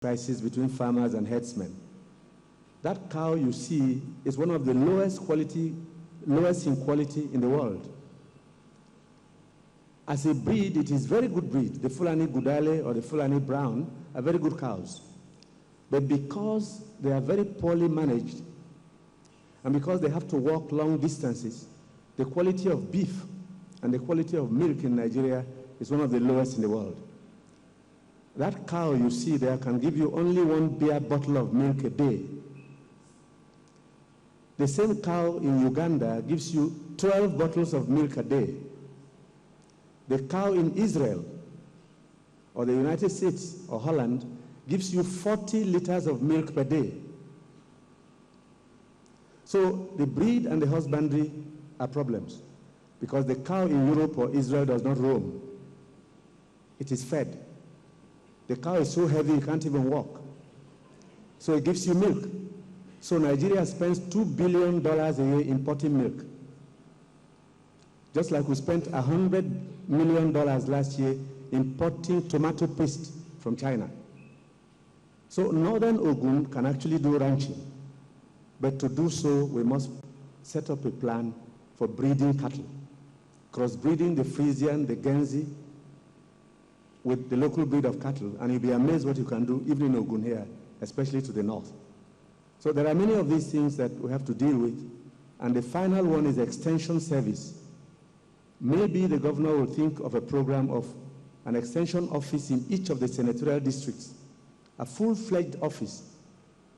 prices between farmers and herdsmen. That cow you see is one of the lowest in quality in the world. As a breed, it is very good breed. The Fulani Gudale or the Fulani Brown are very good cows. But because they are very poorly managed, and because they have to walk long distances, the quality of beef and the quality of milk in Nigeria is one of the lowest in the world. That cow you see there can give you only 1 beer bottle of milk a day. The same cow in Uganda gives you 12 bottles of milk a day. The cow in Israel or the United States or Holland gives you 40 liters of milk per day. So the breed and the husbandry are problems because the cow in Europe or Israel does not roam. It is fed. The cow is so heavy you can't even walk. So it gives you milk. So Nigeria spends $2 billion a year importing milk. Just like we spent $100 million last year importing tomato paste from China. So Northern Ogun can actually do ranching. But to do so, we must set up a plan for breeding cattle. Crossbreeding the Frisian, the Guernsey, with the local breed of cattle, and you'll be amazed what you can do even in Ogun here, especially to the north. So there are many of these things that we have to deal with, and the final one is extension service. Maybe the governor will think of a program of an extension office in each of the senatorial districts, a full-fledged office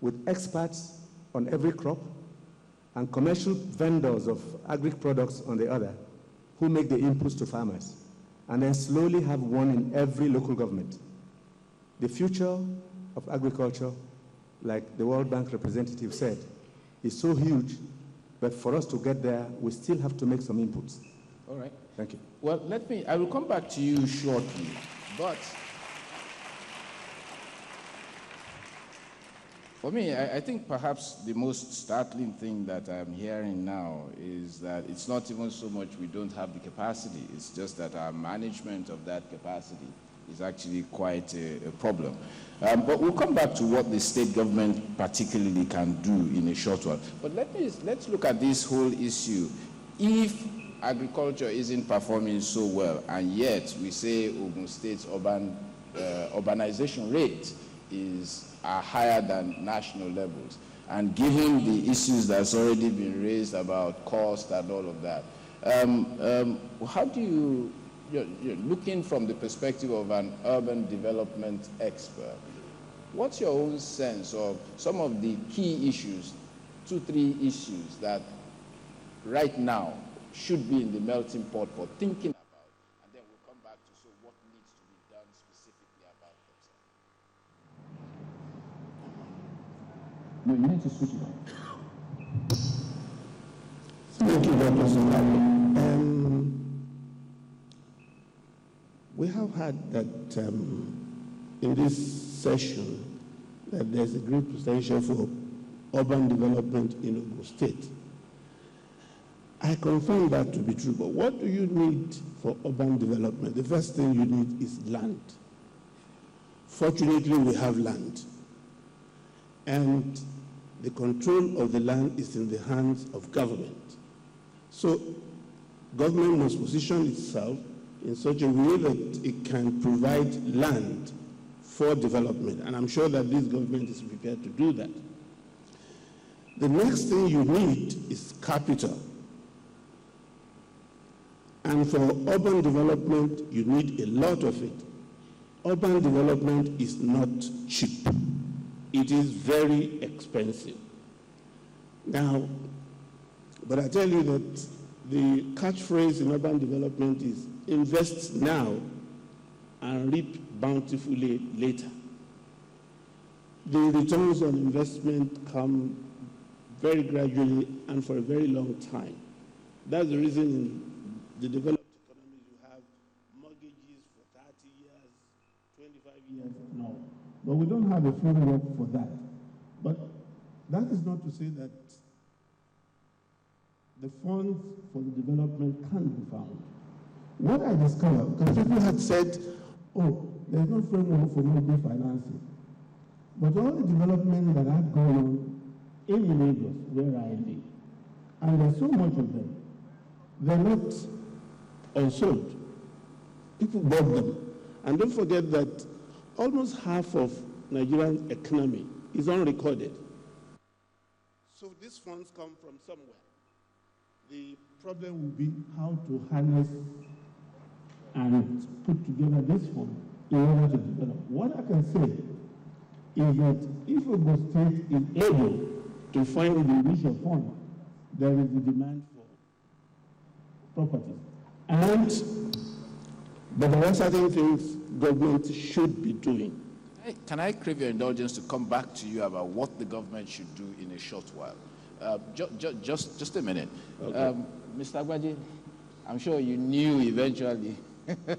with experts on every crop and commercial vendors of agri products on the other who make the inputs to farmers, and then slowly have one in every local government. The future of agriculture, like the World Bank representative said, is so huge, but for us to get there, we still have to make some inputs. All right. Thank you. Well, I will come back to you shortly, but for me, I think perhaps the most startling thing that I'm hearing now is that it's not even so much we don't have the capacity, it's just that our management of that capacity is actually quite a problem. But we'll come back to what the state government particularly can do in a short while. But let's look at this whole issue. If agriculture isn't performing so well, and yet we say Ogun State's urbanization rate are higher than national levels, and given the issues that's already been raised about cost and all of that, how do you're looking from the perspective of an urban development expert, what's your own sense of some of the key issues, 2-3 issues that right now should be in the melting pot for thinking about, and then we'll come back to what needs to be done specifically about themselves? No, you need to switch it on. Thank you, Dr. Solari. We have had that in this session that there's a great potential for urban development in Ogun State. I confirm that to be true, but what do you need for urban development? The first thing you need is land. Fortunately, we have land. And the control of the land is in the hands of government. So government must position itself in such a way that it can provide land for development. And I'm sure that this government is prepared to do that. The next thing you need is capital. And for urban development, you need a lot of it. Urban development is not cheap. It is very expensive. Now, but I tell you that the catchphrase in urban development is invest now and reap bountifully later. The returns on investment come very gradually and for a very long time. That's the reason in the developed economies you have mortgages for 30 years, 25 years, no. But we don't have a framework for that. But that is not to say that the funds for the development can't be found. What I discovered, because people had said, oh, there's no framework for mortgage financing. But all the development that are going on in Lagos, where I live, and there's so much of them, they're not unsold. People bought them. And don't forget that almost half of Nigerian economy is unrecorded. So these funds come from somewhere. The problem will be how to harness and put together this fund in order to develop. What I can say is that if Ogun State is able to find the initial fund, there is a demand for properties. But there are certain things government should be doing. Can I crave your indulgence to come back to you about what the government should do in a short while? Just a minute. Okay. Mr. Agbaje, I'm sure you knew eventually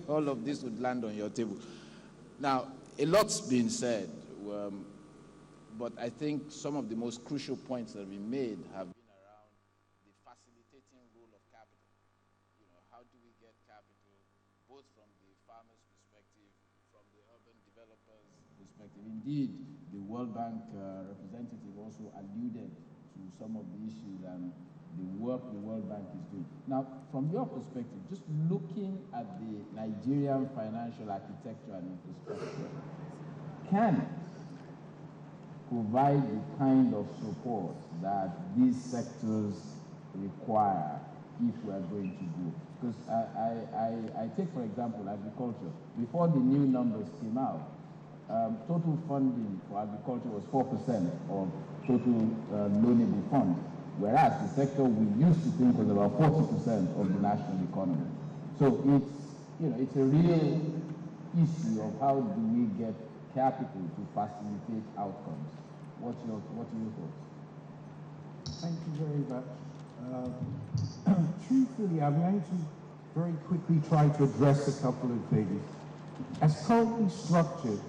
all of this would land on your table. Now, a lot's been said, but I think some of the most crucial points that we made have been around the facilitating role of capital. You know, how do we get capital, both from the farmer's perspective, from the urban developer's perspective? Indeed, the World Bank representative also alluded to some of the issues and the work the World Bank is doing. Now, from your perspective, just looking at the Nigerian financial architecture and infrastructure, can it provide the kind of support that these sectors require if we are going to grow? Because I take, for example, agriculture. Before the new numbers came out, total funding for agriculture was 4% of total loanable funds, whereas the sector we used to think was about 40% of the national economy. So it's a real issue of how do we get capital to facilitate outcomes. What are your thoughts? Thank you very much. Truthfully, I'm going to very quickly try to address a couple of things. As currently structured,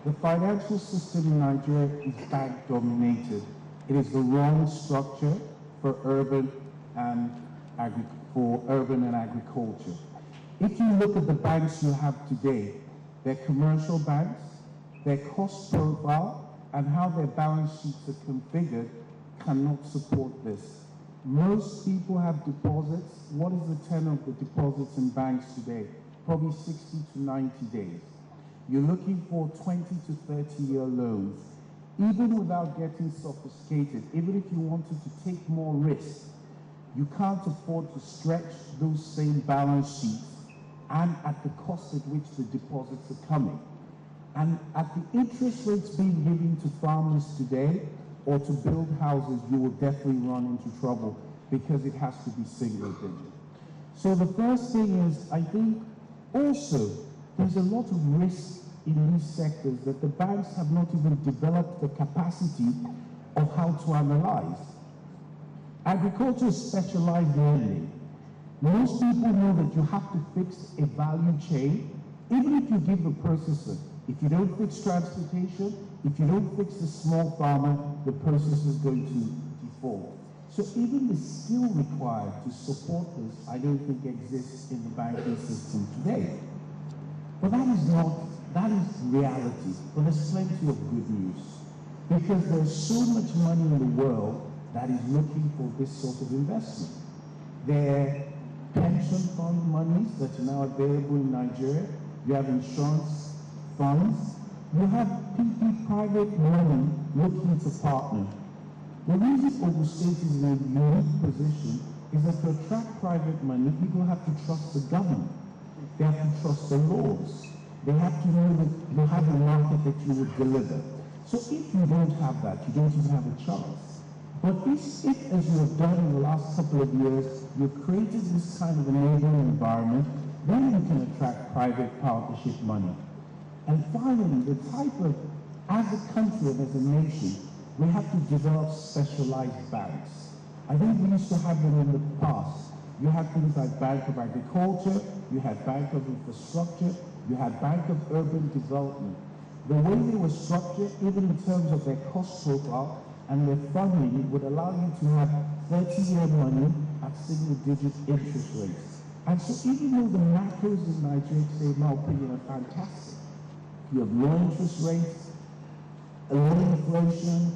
the financial system in Nigeria is bank-dominated. It is the wrong structure for urban and agriculture. If you look at the banks you have today, they're commercial banks, their cost profile, and how their balance sheets are configured cannot support this. Most people have deposits. What is the tenor of the deposits in banks today? Probably 60 to 90 days. You're looking for 20 to 30-year loans. Even without getting sophisticated, even if you wanted to take more risk, you can't afford to stretch those same balance sheets and at the cost at which the deposits are coming. And at the interest rates being given to farmers today or to build houses, you will definitely run into trouble because it has to be single digit. So the first thing is, I think also there's a lot of risk in these sectors that the banks have not even developed the capacity of how to analyze. Agriculture is specialized lending. Most people know that you have to fix a value chain. Even if you give the processor, if you don't fix transportation, if you don't fix the small farmer, the processor is going to default. So even the skill required to support this, I don't think exists in the banking system today. But that is reality. But there's plenty of good news. Because there's so much money in the world that is looking for this sort of investment. There are pension fund monies that are now available in Nigeria. You have insurance funds. You have private money looking to partner. The reason Ogun State is in a unique position is that to attract private money, people have to trust the government. They have to trust the laws. They have to know that you have a market that you would deliver. So if you don't have that, you don't even have a chance. But if, as you have done in the last couple of years, you've created this kind of enabling environment, then you can attract private partnership money. And finally, the type of, as a country and as a nation, we have to develop specialized banks. I think we used to have them in the past. You had things like Bank of Agriculture, you had Bank of Infrastructure, you had Bank of Urban Development. The way they were structured, even in terms of their cost profile and their funding, it would allow you to have 30-year money at single-digit interest rates. And so even though the macros in Nigeria, in my opinion, are fantastic, you have low interest rates, low inflation,